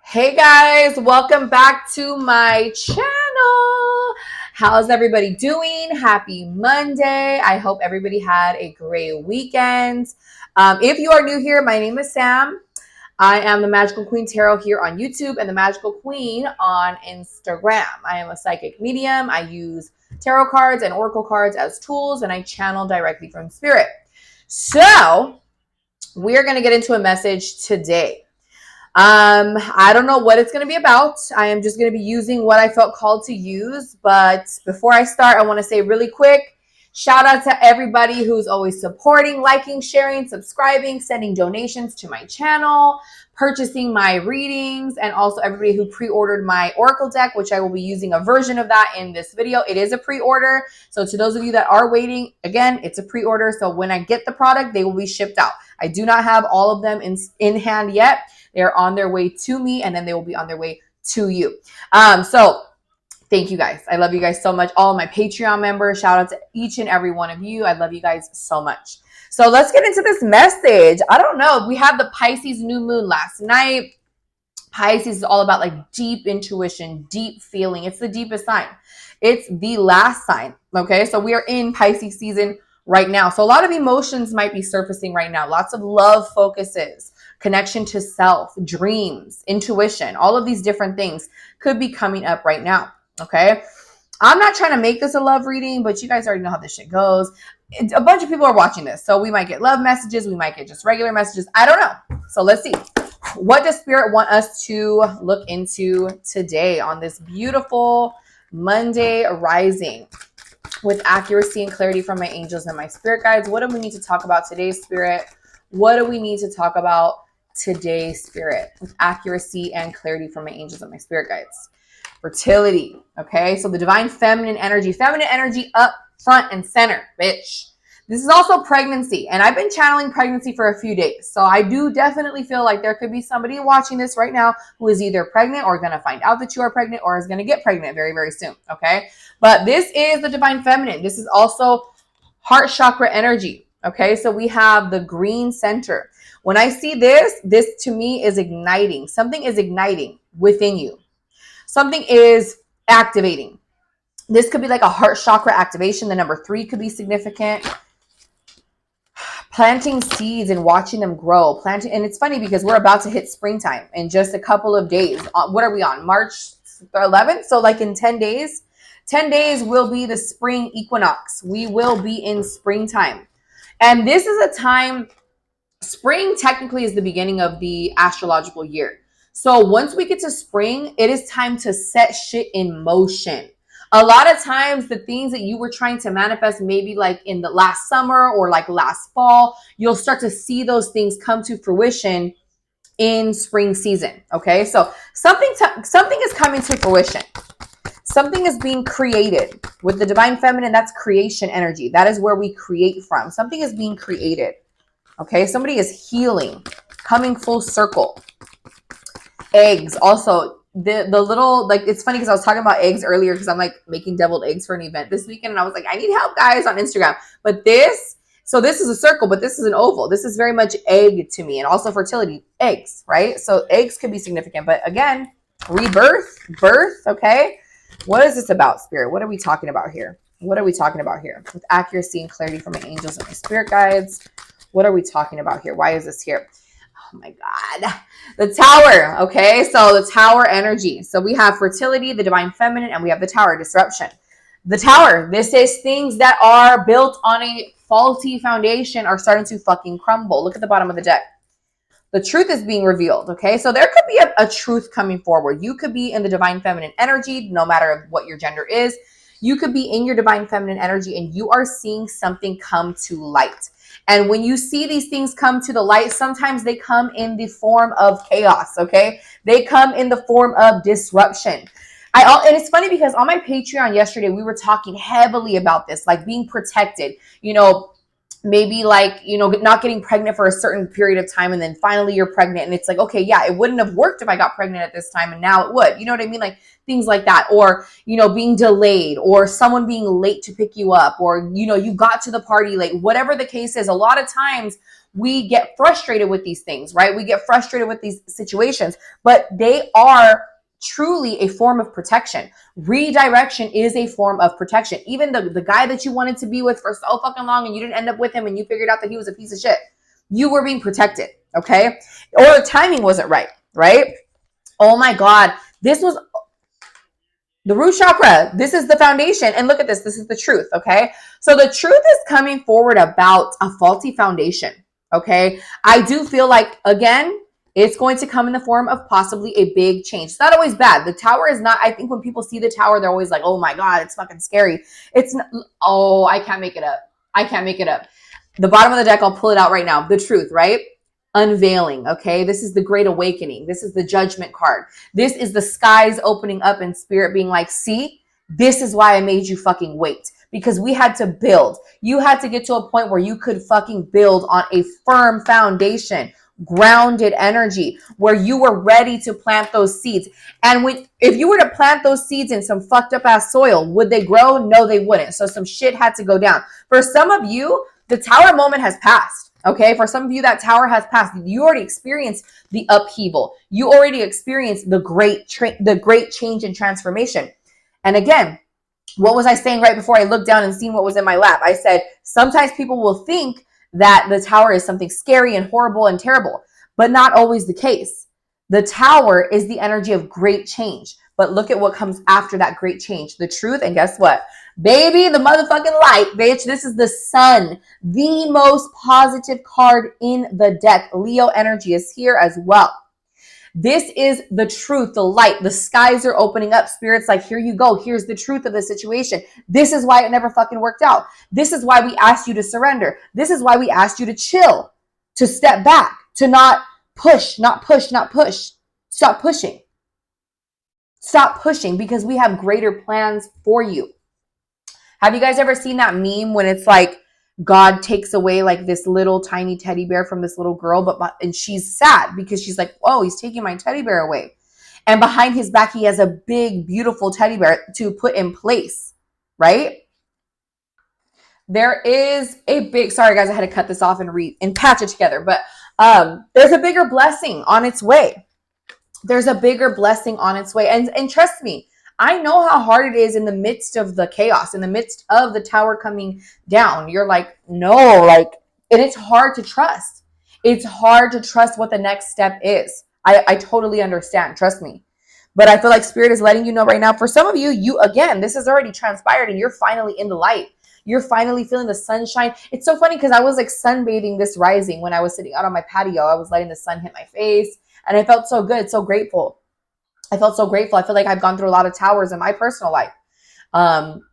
Hey guys, welcome back to my channel. How's everybody doing? Happy Monday. I hope everybody had a great weekend. If you are new here, my name is Sam. I am the Magical Queen Tarot here on YouTube and the Magical Queen on Instagram. I am a psychic medium. I use tarot cards and oracle cards as tools, and I channel directly from spirit. So we're going to get into a message today. I don't know what it's going to be about. I am just going to be using what I felt called to use. But before I start, I want to say really quick, shout out to everybody who's always supporting, liking, sharing, subscribing, sending donations to my channel, purchasing my readings, and also everybody who pre-ordered my Oracle deck, which I will be using a version of that in this video. It is a pre-order. So to those of you that are waiting, again, it's a pre-order. So when I get the product, they will be shipped out. I do not have all of them in hand yet. They're on their way to me, and then they will be on their way to you. So thank you guys. I love you guys so much. All of my Patreon members, shout out to each and every one of you. I love you guys so much. So let's get into this message. I don't know. We had the Pisces new moon last night. Pisces is all about like deep intuition, deep feeling. It's the deepest sign. It's the last sign. Okay. So we are in Pisces season right now. So a lot of emotions might be surfacing right now. Lots of love focuses, connection to self, dreams, intuition, all of these different things could be coming up right now. Okay. I'm not trying to make this a love reading, but you guys already know how this shit goes. A bunch of people are watching this. So we might get love messages. We might get just regular messages. I don't know. So let's see. What does Spirit want us to look into today on this beautiful Monday rising with accuracy and clarity from my angels and my spirit guides? What do we need to talk about today, Spirit? What do we need to talk about today, Spirit, with accuracy and clarity from my angels and my spirit guides? Fertility. Okay. So the divine feminine energy up front and center, bitch. This is also pregnancy. And I've been channeling pregnancy for a few days. So I do definitely feel like there could be somebody watching this right now who is either pregnant or going to find out that you are pregnant or is going to get pregnant very, very soon. Okay. But this is the divine feminine. This is also heart chakra energy. Okay. So we have the green center. When I see this to me is igniting. Something is igniting within you. Something is activating. This could be like a heart chakra activation. The number 3 could be significant. Planting seeds and watching them grow. And it's funny because we're about to hit springtime in just a couple of days. What are we on? March 11th? So like in 10 days. 10 days will be the spring equinox. We will be in springtime. And this is a time, spring technically is the beginning of the astrological year. So once we get to spring, it is time to set shit in motion. A lot of times the things that you were trying to manifest, maybe like in the last summer or like last fall, you'll start to see those things come to fruition in spring season. Okay. So something is coming to fruition. Something is being created with the divine feminine. That's creation energy. That is where we create from. Something is being created. Okay. Somebody is healing, coming full circle. Eggs also, the little, like, it's funny because I was talking about eggs earlier because I'm like making deviled eggs for an event this weekend, and I was like, I need help, guys, on Instagram. But this is a circle, but this is an oval. This is very much egg to me, and also fertility, eggs, right? So eggs could be significant, but again, rebirth, birth. Okay, what is this about, Spirit? What are we talking about here? What are we talking about here with accuracy and clarity from my angels and my spirit guides? What are we talking about here? Why is this here? Oh my God, the tower. Okay. So the tower energy. So we have fertility, the divine feminine, and we have the tower, disruption. The tower, this is things that are built on a faulty foundation are starting to fucking crumble. Look at the bottom of the deck. The truth is being revealed. Okay. So there could be a truth coming forward. You could be in the divine feminine energy, no matter what your gender is. You could be in your divine feminine energy and you are seeing something come to light. And when you see these things come to the light, sometimes they come in the form of chaos, okay? They come in the form of disruption. And it's funny because on my Patreon yesterday, we were talking heavily about this, like being protected, maybe like, not getting pregnant for a certain period of time and then finally you're pregnant and it's like, okay, yeah, it wouldn't have worked if I got pregnant at this time and now it would. You know what I mean? Like things like that. Or, being delayed or someone being late to pick you up or, you got to the party late. Whatever the case is, a lot of times we get frustrated with these things, right? We get frustrated with these situations, but they are truly a form of protection. Redirection is a form of protection. Even the guy that you wanted to be with for so fucking long and you didn't end up with him and you figured out that he was a piece of shit, you were being protected, okay? Or the timing wasn't right, right? Oh my God. This was the root chakra. This is the foundation. And look at this. This is the truth, okay? So the truth is coming forward about a faulty foundation, okay? I do feel like, again, it's going to come in the form of possibly a big change. It's not always bad. The tower is not, I think when people see the tower, they're always like, oh my God, it's fucking scary. It's not, oh, I can't make it up. I can't make it up. The bottom of the deck, I'll pull it out right now. The truth, right? Unveiling, okay? This is the great awakening. This is the judgment card. This is the skies opening up and spirit being like, see, this is why I made you fucking wait. Because we had to build. You had to get to a point where you could fucking build on a firm foundation, grounded energy, where you were ready to plant those seeds. And if you were to plant those seeds in some fucked up ass soil, would they grow? No, they wouldn't. So some shit had to go down. For some of you, the tower moment has passed. Okay, for some of you, that tower has passed. You already experienced the upheaval. You already experienced the great change and transformation. And again, what was I saying right before I looked down and seen what was in my lap? I said, sometimes people will think that the tower is something scary and horrible and terrible, but not always the case. The tower is the energy of great change. But look at what comes after that great change. The truth, and guess what? Baby, the motherfucking light, bitch. This is the sun, the most positive card in the deck. Leo energy is here as well. This is the truth, the light. The skies are opening up. Spirit's like, here you go. Here's the truth of the situation. This is why it never fucking worked out. This is why we asked you to surrender. This is why we asked you to chill, to step back, to not push, not push, not push. Stop pushing. Stop pushing because we have greater plans for you. Have you guys ever seen that meme when it's like God takes away like this little tiny teddy bear from this little girl, and she's sad because she's like, oh, he's taking my teddy bear away. And behind his back, he has a big, beautiful teddy bear to put in place, right? There is a big, sorry guys, I had to cut this off and patch it together, but there's a bigger blessing on its way. There's a bigger blessing on its way. And trust me, I know how hard it is in the midst of the chaos, in the midst of the tower coming down. You're like, no, like, and it's hard to trust. It's hard to trust what the next step is. I totally understand. Trust me. But I feel like Spirit is letting you know right now, for some of you, again, this has already transpired and you're finally in the light. You're finally feeling the sunshine. It's so funny because I was like sunbathing this rising when I was sitting out on my patio. I was letting the sun hit my face and I felt so good, so grateful. I felt so grateful. I feel like I've gone through a lot of towers in my personal life. And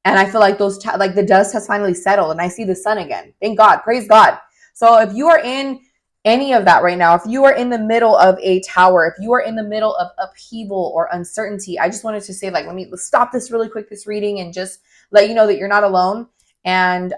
I feel like like the dust has finally settled and I see the sun again. Thank God. Praise God. So if you are in any of that right now, if you are in the middle of a tower, if you are in the middle of upheaval or uncertainty, I just wanted to say, like, let's stop this really quick, this reading, and just let you know that you're not alone and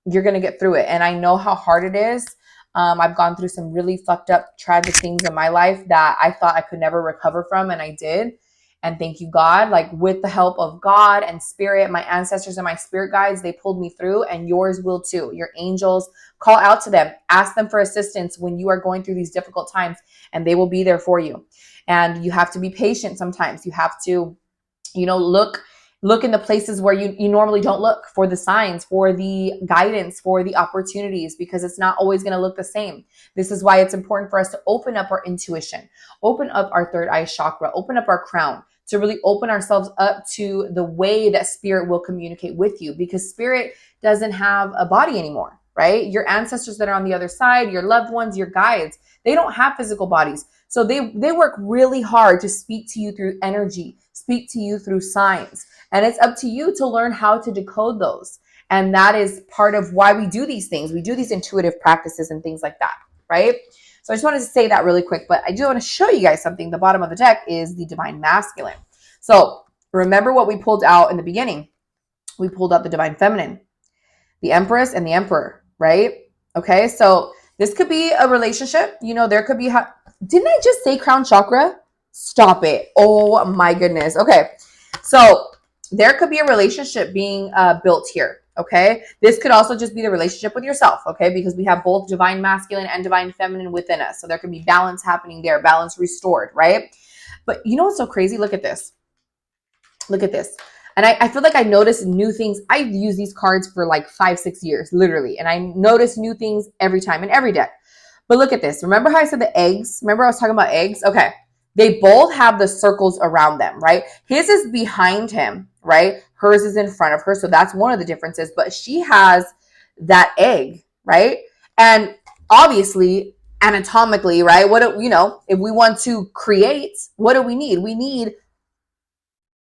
you're going to get through it. And I know how hard it is. I've gone through some really fucked up, tragic things in my life that I thought I could never recover from, and I did. And thank you, God. Like, with the help of God and Spirit, my ancestors and my spirit guides, they pulled me through, and yours will too. Your angels, call out to them. Ask them for assistance when you are going through these difficult times, and they will be there for you. And you have to be patient sometimes. You have to, look in the places where you normally don't look for the signs, for the guidance, for the opportunities, because it's not always going to look the same. This is why it's important for us to open up our intuition, open up our third eye chakra, open up our crown, to really open ourselves up to the way that Spirit will communicate with you, because Spirit doesn't have a body anymore, right? Your ancestors that are on the other side, your loved ones, your guides, they don't have physical bodies. So they work really hard to speak to you through energy, speak to you through signs. And it's up to you to learn how to decode those. And that is part of why we do these things. We do these intuitive practices and things like that, right? So I just wanted to say that really quick, but I do want to show you guys something. The bottom of the deck is the Divine Masculine. So remember what we pulled out in the beginning. We pulled out the Divine Feminine, the Empress and the Emperor, right? Okay, so this could be a relationship. There could be, didn't I just say crown chakra? Stop it. Oh my goodness. Okay, so there could be a relationship being built here. Okay. This could also just be the relationship with yourself. Okay. Because we have both divine masculine and divine feminine within us. So there could be balance happening there, balance restored. Right. But you know what's so crazy? Look at this. Look at this. And I feel like I notice new things. I've used these cards for like 5-6 years, literally. And I notice new things every time in every deck. But look at this. Remember how I said the eggs? Remember I was talking about eggs? Okay. They both have the circles around them, right? His is behind him, right? Hers is in front of her. So that's one of the differences. But she has that egg, right? And obviously, anatomically, right? If we want to create, what do we need? We need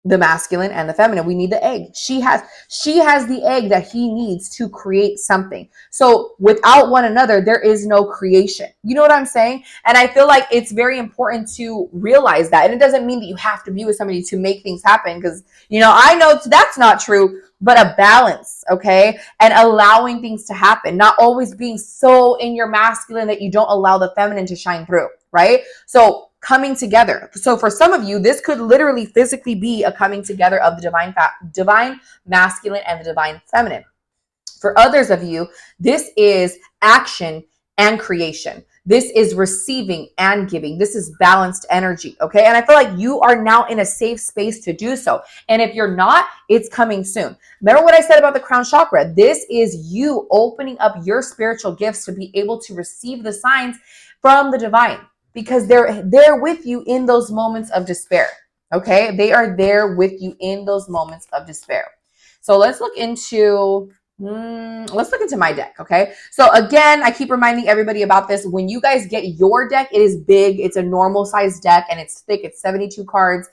the masculine and the feminine. We need the egg. She has the egg that he needs to create something. So without one another, there is no creation. You know what I'm saying? And I feel like it's very important to realize that. And it doesn't mean that you have to be with somebody to make things happen, because I know that's not true, but a balance, okay? And allowing things to happen, not always being so in your masculine that you don't allow the feminine to shine through, right? So coming together. So for some of you, this could literally physically be a coming together of the divine masculine and the divine feminine. For others of you, this is action and creation. This is receiving and giving. This is balanced energy. Okay. And I feel like you are now in a safe space to do so. And if you're not, it's coming soon. Remember what I said about the crown chakra? This is you opening up your spiritual gifts to be able to receive the signs from the divine, because they're there with you in those moments of despair. Okay. They are there with you in those moments of despair. So let's look into my deck. Okay. So again, I keep reminding everybody about this. When you guys get your deck, it is big. It's a normal size deck and it's thick. It's 72 cards.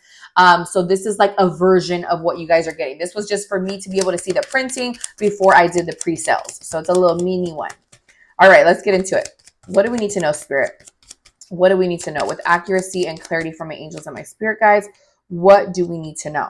So this is like a version of what you guys are getting. This was just for me to be able to see the printing before I did the pre-sales. So it's a little mini one. All right, let's get into it. What do we need to know, Spirit? What do we need to know? With accuracy and clarity from my angels and my spirit guides, what do we need to know?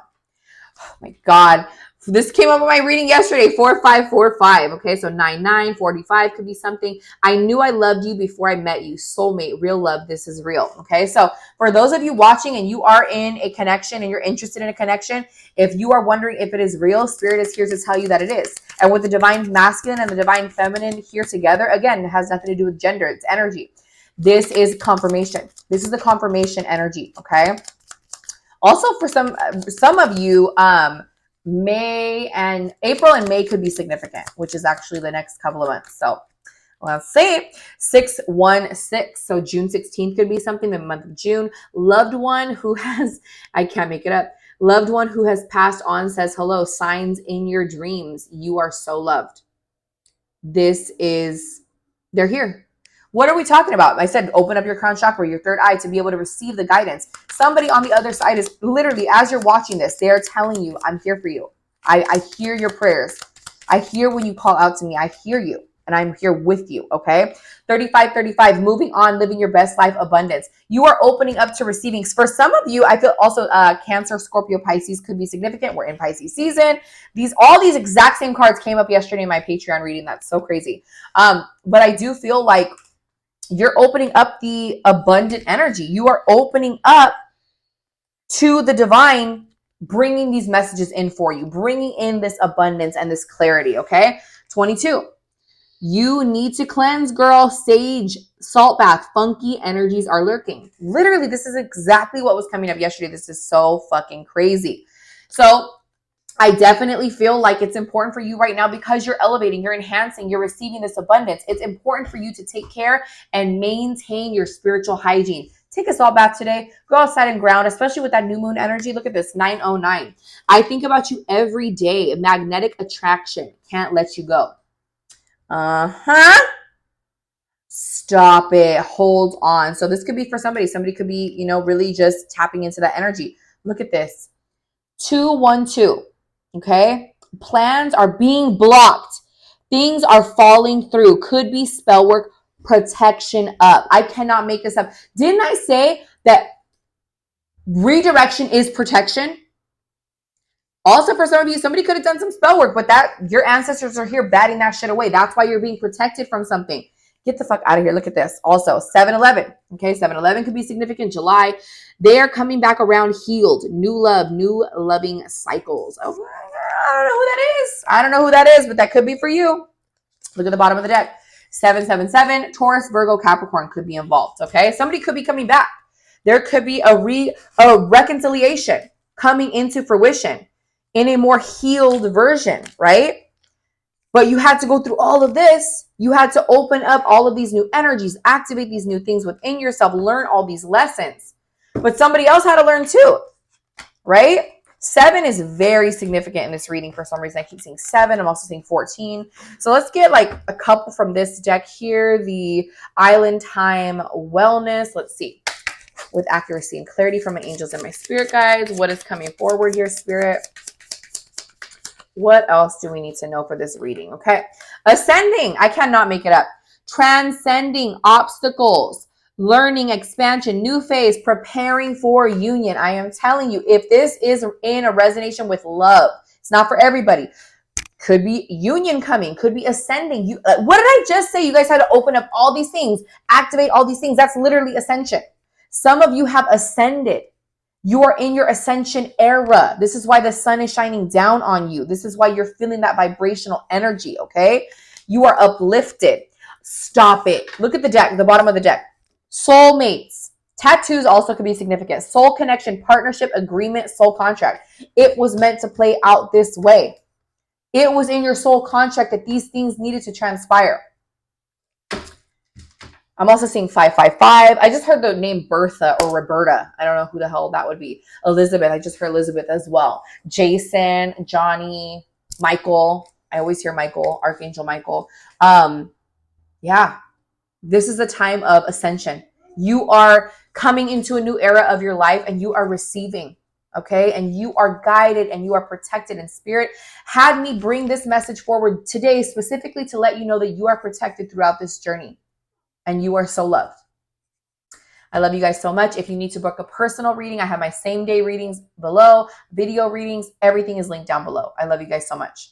Oh my God. This came up in my reading yesterday, 4545. Okay, so 9945 could be something. I knew I loved you before I met you. Soulmate, real love, this is real. Okay, so for those of you watching and you are in a connection and you're interested in a connection, if you are wondering if it is real, Spirit is here to tell you that it is. And with the divine masculine and the divine feminine here together, again, it has nothing to do with gender, it's energy. This is confirmation. This is the confirmation energy, okay? Also, for some of you, April and May could be significant, which is actually the next couple of months. So let's see. 616. So June 16th could be something, the month of June. Loved one who has, I can't make it up. Loved one who has passed on says hello. Signs in your dreams. You are so loved. They're here. What are we talking about? I said, open up your crown chakra, your third eye, to be able to receive the guidance. Somebody on the other side is literally, as you're watching this, they're telling you, I'm here for you. I hear your prayers. I hear when you call out to me. I hear you, and I'm here with you, okay? 3535, moving on, living your best life, abundance. You are opening up to receiving. For some of you, I feel also Cancer, Scorpio, Pisces could be significant. We're in Pisces season. All these exact same cards came up yesterday in my Patreon reading. That's so crazy. But I do feel like you're opening up the abundant energy. You are opening up to the divine, bringing these messages in for you, bringing in this abundance and this clarity, okay? 22. You need to cleanse, girl. Sage, salt bath, funky energies are lurking. Literally, this is exactly what was coming up yesterday. This is so fucking crazy. So I definitely feel like it's important for you right now, because you're elevating, you're enhancing, you're receiving this abundance. It's important for you to take care and maintain your spiritual hygiene. Take a salt bath today. Go outside and ground, especially with that new moon energy. Look at this, 909. I think about you every day. Magnetic attraction. Can't let you go. Stop it. Hold on. So this could be for somebody. Somebody could be, really just tapping into that energy. Look at this. 212. Okay. Plans are being blocked. Things are falling through. Could be spell work. Protection up. I cannot make this up. Didn't I say that redirection is protection? Also, for some of you, somebody could have done some spell work, but that your ancestors are here batting that shit away. That's why you're being protected from something. Get the fuck out of here. Look at this. Also, 7-Eleven. Okay, 7-Eleven could be significant. July. They are coming back around healed. New love, new loving cycles. Oh, I don't know who that is. I don't know who that is, but that could be for you. Look at the bottom of the deck. 777, Taurus, Virgo, Capricorn could be involved. Okay, somebody could be coming back. There could be a reconciliation coming into fruition in a more healed version, right? But you had to go through all of this. You had to open up all of these new energies, activate these new things within yourself, learn all these lessons. But somebody else had to learn too, right? 7 is very significant in this reading for some reason. I keep seeing 7. I'm also seeing 14. So let's get like a couple from this deck here. The Island Time Wellness. Let's see. With accuracy and clarity from my angels and my spirit guides. What is coming forward here, Spirit? What else do we need to know for this reading? Okay. Ascending. I cannot make it up. Transcending obstacles. Learning, expansion, new phase, preparing for union. I am telling you, if this is in a resonation with love, it's not for everybody. Could be union coming, could be ascending. What did I just say? You guys had to open up all these things, activate all these things. That's literally ascension. Some of you have ascended. You are in your ascension era. This is why the sun is shining down on you. This is why you're feeling that vibrational energy, okay? You are uplifted. Stop it. Look at the deck, the bottom of the deck. Soulmates. Tattoos also could be significant. Soul connection, partnership, agreement, soul contract. It was meant to play out this way. It was in your soul contract that these things needed to transpire. I'm also seeing 555. I just heard the name Bertha or Roberta. I don't know who the hell that would be. Elizabeth. I just heard Elizabeth as well. Jason, Johnny, Michael. I always hear Michael, Archangel Michael. Yeah. This is a time of ascension. You are coming into a new era of your life and you are receiving, okay? And you are guided and you are protected, and Spirit had me bring this message forward today specifically to let you know that you are protected throughout this journey and you are so loved. I love you guys so much. If you need to book a personal reading, I have my same day readings below, video readings, everything is linked down below. I love you guys so much.